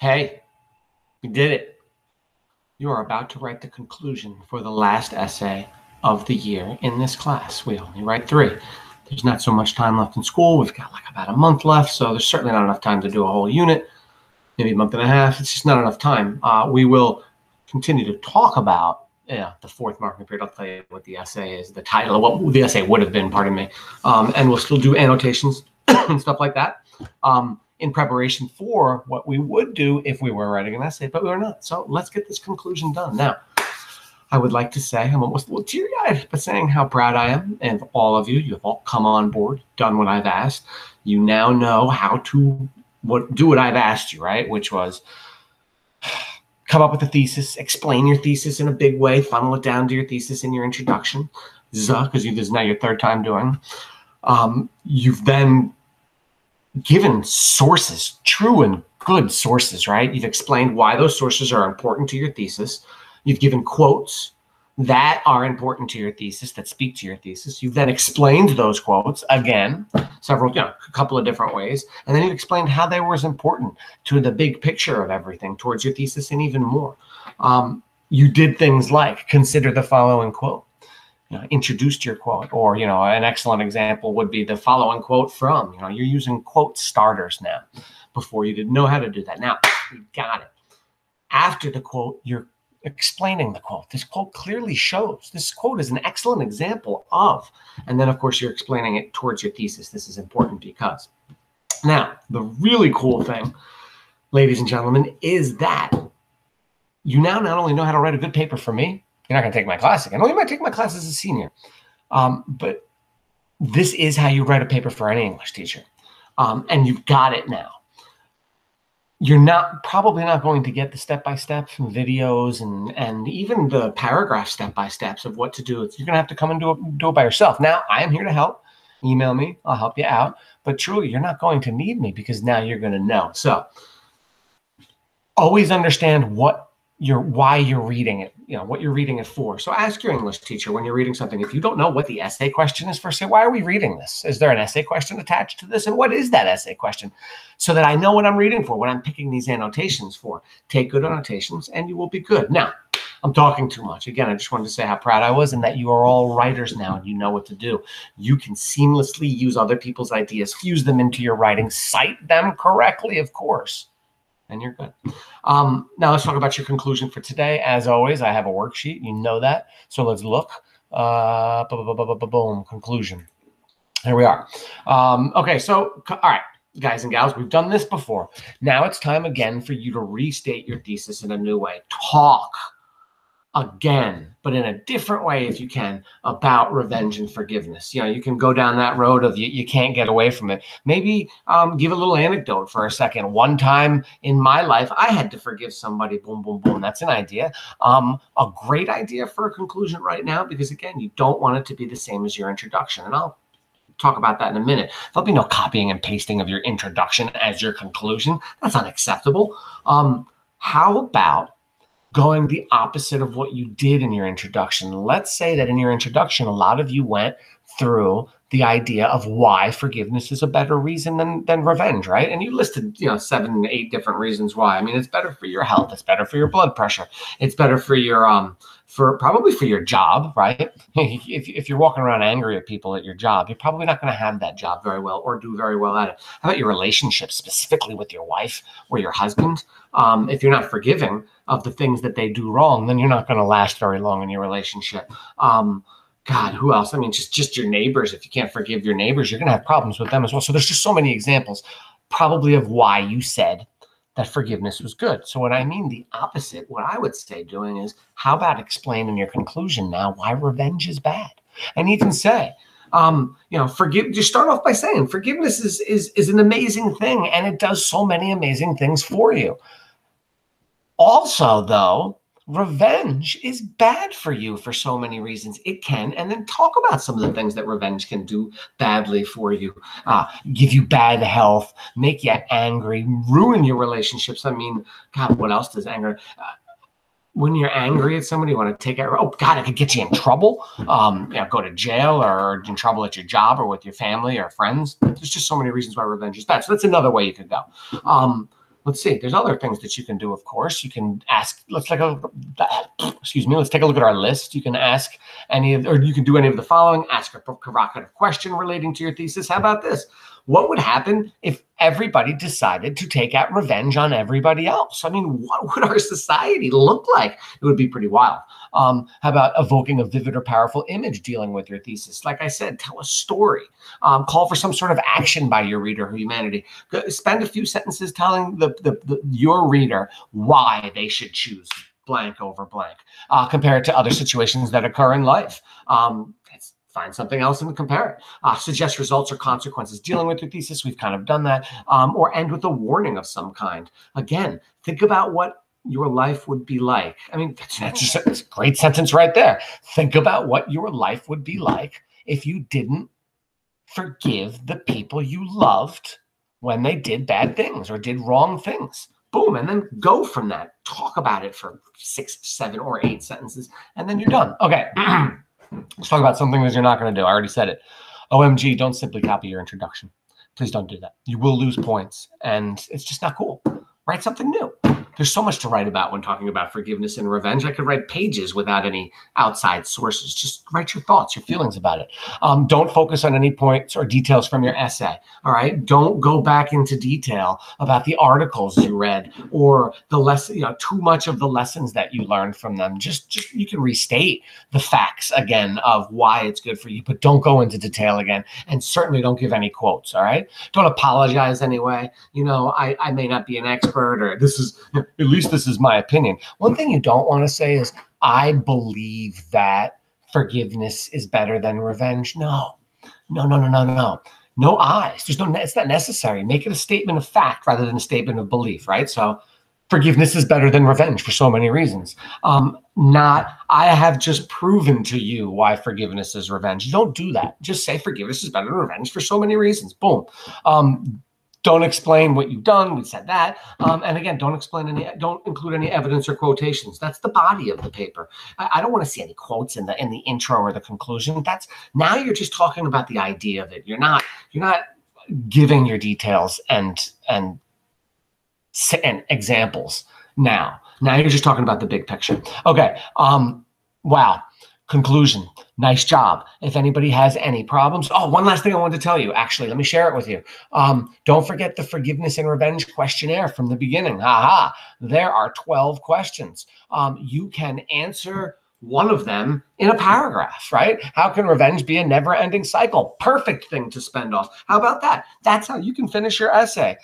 Hey, you did it. You are about to write the conclusion for the last essay of the year in this class. We only write 3. There's not so much time left in school. We've got like about a month left, so there's certainly not enough time to do a whole unit, maybe a month and a half. It's just not enough time. We will continue to talk about the 4th marking period. I'll tell you what the essay is, the title of what the essay would have been, pardon me. And we'll still do annotations and stuff like that. In preparation for what we would do if we were writing an essay, but we were not. So let's get this conclusion done. Now, I would like to say, I'm almost a little teary-eyed, but saying how proud I am of all of you. You've all come on board, done what I've asked. You now know how to do what I've asked you, right? Which was come up with a thesis, explain your thesis in a big way, funnel it down to your thesis in your introduction, because this is now your 3rd time doing. You've then given sources, true and good sources, right? You've explained why those sources are important to your thesis. You've given quotes that are important to your thesis, that speak to your thesis. You've then explained those quotes again, a couple of different ways. And then you explained how they were as important to the big picture of everything towards your thesis and even more. You did things like consider the following quote. Introduced your quote, or an excellent example would be the following quote from. You're using quote starters now. Before you didn't know how to do that. Now you got it. After the quote, you're explaining the quote. This quote clearly shows. This quote is an excellent example of, and then of course you're explaining it towards your thesis. This is important because. Now the really cool thing, ladies and gentlemen, is that you now not only know how to write a good paper for me. You're not going to take my class again. Well, you might take my class as a senior. But this is how you write a paper for any English teacher. And you've got it now. You're probably not going to get the step-by-step videos and even the paragraph step-by-steps of what to do. You're going to have to come and do it by yourself. Now, I am here to help. Email me. I'll help you out. But truly, you're not going to need me because now you're going to know. So always understand why you're reading it, what you're reading it for. So ask your English teacher when you're reading something. If you don't know what the essay question is for, say, why are we reading this? Is there an essay question attached to this? And what is that essay question? So that I know what I'm reading for, what I'm picking these annotations for. Take good annotations and you will be good. Now, I'm talking too much. Again, I just wanted to say how proud I was and that you are all writers now and you know what to do. You can seamlessly use other people's ideas, fuse them into your writing, cite them correctly, of course. And you're good. Now let's talk about your conclusion for today. As always, I have a worksheet. You know that. So let's look. Boom. Conclusion. Here we are. Okay. So, all right, guys and gals, we've done this before. Now it's time again for you to restate your thesis in a new way. Talk again, but in a different way, if you can, about revenge and forgiveness. You can go down that road of you can't get away from it. Maybe give a little anecdote for a second. One time in my life, I had to forgive somebody. Boom, boom, boom. That's an idea. A great idea for a conclusion right now, because again, you don't want it to be the same as your introduction. And I'll talk about that in a minute. There'll be no copying and pasting of your introduction as your conclusion. That's unacceptable. How about going the opposite of what you did in your introduction? Let's say that in your introduction, a lot of you went through the idea of why forgiveness is a better reason than revenge, right? And you listed, 7, 8 different reasons why. I mean, it's better for your health. It's better for your blood pressure. It's better for your, probably for your job, right? If you're walking around angry at people at your job, you're probably not going to have that job very well or do very well at it. How about your relationship, specifically with your wife or your husband? If you're not forgiving of the things that they do wrong, then you're not going to last very long in your relationship. God, who else? I mean, just your neighbors. If you can't forgive your neighbors, you're going to have problems with them as well. So there's just so many examples probably of why you said that forgiveness was good. So when I mean the opposite, what I would say doing is, how about explaining your conclusion now why revenge is bad? And even say, just start off by saying forgiveness is an amazing thing and it does so many amazing things for you. Also, though, revenge is bad for you for so many reasons. It can, and then talk about some of the things that revenge can do badly for you. Give you bad health, make you angry, ruin your relationships. I mean, God, what else does anger? When you're angry at somebody, you want to take it. Oh God, it could get you in trouble. Go to jail or in trouble at your job or with your family or friends. There's just so many reasons why revenge is bad. So that's another way you could go. let's see. There's other things that you can do, of course. You can ask, let's take a look at our list. You can ask you can do any of the following. Ask a provocative question relating to your thesis. How about this? What would happen if everybody decided to take out revenge on everybody else? I mean, what would our society look like? It would be pretty wild. How about evoking a vivid or powerful image dealing with your thesis? Like I said, tell a story. Call for some sort of action by your reader or humanity. Spend a few sentences telling your reader why they should choose blank over blank, compared to other situations that occur in life. Find something else and compare it. Suggest results or consequences dealing with your thesis. We've kind of done that. Or end with a warning of some kind. Again, think about what your life would be like. I mean, that's just a great sentence right there. Think about what your life would be like if you didn't forgive the people you loved when they did bad things or did wrong things. Boom, and then go from that. Talk about it for 6, 7, or 8 sentences, and then you're done. Okay. Let's talk about something that you're not going to do. I already said it. OMG, don't simply copy your introduction. Please don't do that. You will lose points, and it's just not cool. Write something new. There's so much to write about when talking about forgiveness and revenge. I could write pages without any outside sources. Just write your thoughts, your feelings about it. Don't focus on any points or details from your essay. All right. Don't go back into detail about the articles you read or the lesson, too much of the lessons that you learned from them. Just you can restate the facts again of why it's good for you, but don't go into detail again. And certainly don't give any quotes. All right. Don't apologize anyway. I may not be an expert, or at least this is my opinion. One thing you don't want to say is, I believe that forgiveness is better than revenge. No. No eyes. It's not necessary. Make it a statement of fact rather than a statement of belief, right? So forgiveness is better than revenge for so many reasons. I have just proven to you why forgiveness is revenge. You don't do that. Just say forgiveness is better than revenge for so many reasons. Boom. Don't explain what you've done. We said that. And again, don't include any evidence or quotations. That's the body of the paper. I don't want to see any quotes in the intro or the conclusion. Now you're just talking about the idea of it. You're not giving your details and examples now. Now you're just talking about the big picture. Okay. Wow. Conclusion. Nice job. If anybody has any problems. Oh, one last thing I wanted to tell you. Actually, let me share it with you. Don't forget the forgiveness and revenge questionnaire from the beginning. There are 12 questions. You can answer one of them in a paragraph, right? How can revenge be a never-ending cycle? Perfect thing to spend off. How about that? That's how you can finish your essay.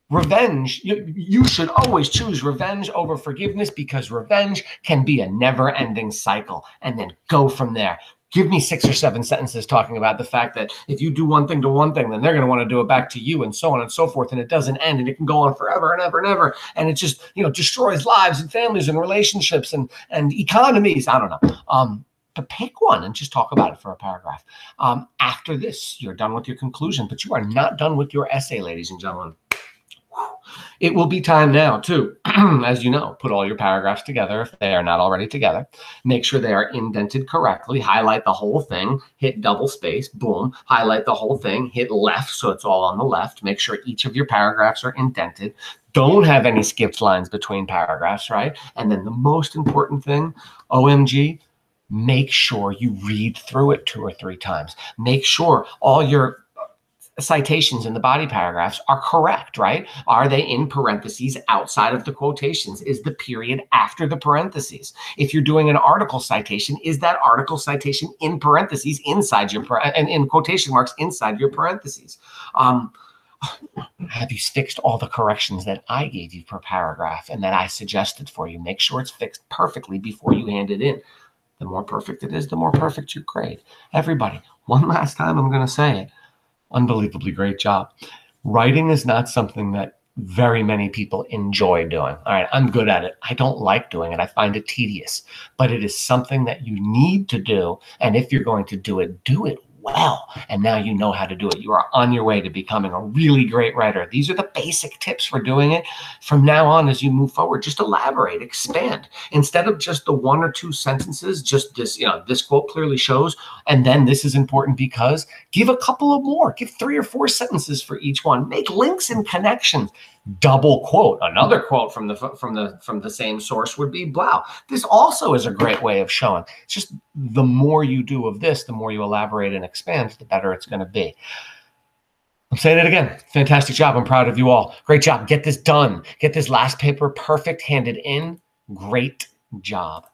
Revenge, you should always choose revenge over forgiveness, because revenge can be a never-ending cycle, and then go from there. Give me 6 or 7 sentences talking about the fact that if you do one thing to one thing, then they're going to want to do it back to you, and so on and so forth, and it doesn't end, and it can go on forever and ever and ever, and it just destroys lives and families and relationships and economies. I don't know. But pick one and just talk about it for a paragraph. After this, you're done with your conclusion, but you are not done with your essay, ladies and gentlemen. It will be time now to, as you know, put all your paragraphs together if they are not already together. Make sure they are indented correctly. Highlight the whole thing. Hit double space. Boom. Highlight the whole thing. Hit left so it's all on the left. Make sure each of your paragraphs are indented. Don't have any skipped lines between paragraphs, right? And then the most important thing, OMG, make sure you read through it 2 or 3 times. Make sure all your citations in the body paragraphs are correct, right? Are they in parentheses outside of the quotations? Is the period after the parentheses? If you're doing an article citation, is that article citation in parentheses inside your and in quotation marks inside your parentheses? Have you fixed all the corrections that I gave you per paragraph and that I suggested for you? Make sure it's fixed perfectly before you hand it in. The more perfect it is, the more perfect your grade. Everybody, one last time, I'm going to say it. Unbelievably great job. Writing is not something that very many people enjoy doing. All right, I'm good at it. I don't like doing it. I find it tedious, but it is something that you need to do. And if you're going to do it well. And now you know how to do it. You are on your way to becoming a really great writer. These are the basic tips for doing it. From now on, as you move forward, just elaborate, expand. Instead of just the 1 or 2 sentences, just this, this quote clearly shows, and then this is important because, give a couple of more, give 3 or 4 sentences for each one, make links and connections. Double quote. Another quote from the same source would be, wow, this also is a great way of showing. It's just the more you do of this, the more you elaborate and expand, the better it's going to be. I'm saying it again. Fantastic job. I'm proud of you all. Great job. Get this done. Get this last paper perfect, handed in. Great job.